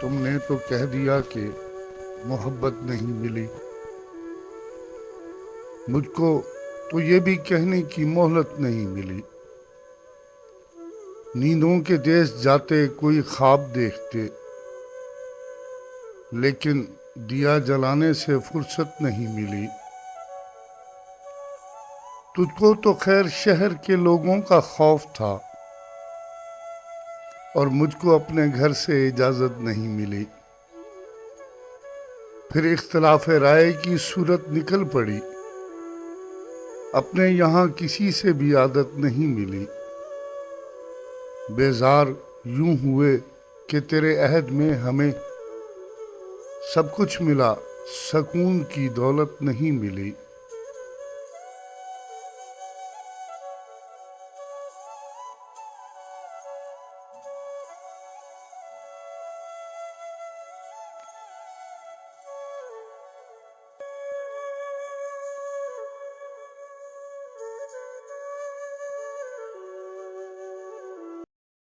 تم نے تو کہہ دیا کہ محبت نہیں ملی، مجھ کو تو یہ بھی کہنے کی مہلت نہیں ملی۔ نیندوں کے دیس جاتے کوئی خواب دیکھتے، لیکن دیا جلانے سے فرصت نہیں ملی۔ تجھ کو تو خیر شہر کے لوگوں کا خوف تھا، اور مجھ کو اپنے گھر سے اجازت نہیں ملی۔ پھر اختلاف رائے کی صورت نکل پڑی، اپنے یہاں کسی سے بھی عادت نہیں ملی۔ بیزار یوں ہوئے کہ تیرے عہد میں ہمیں سب کچھ ملا، سکون کی دولت نہیں ملی۔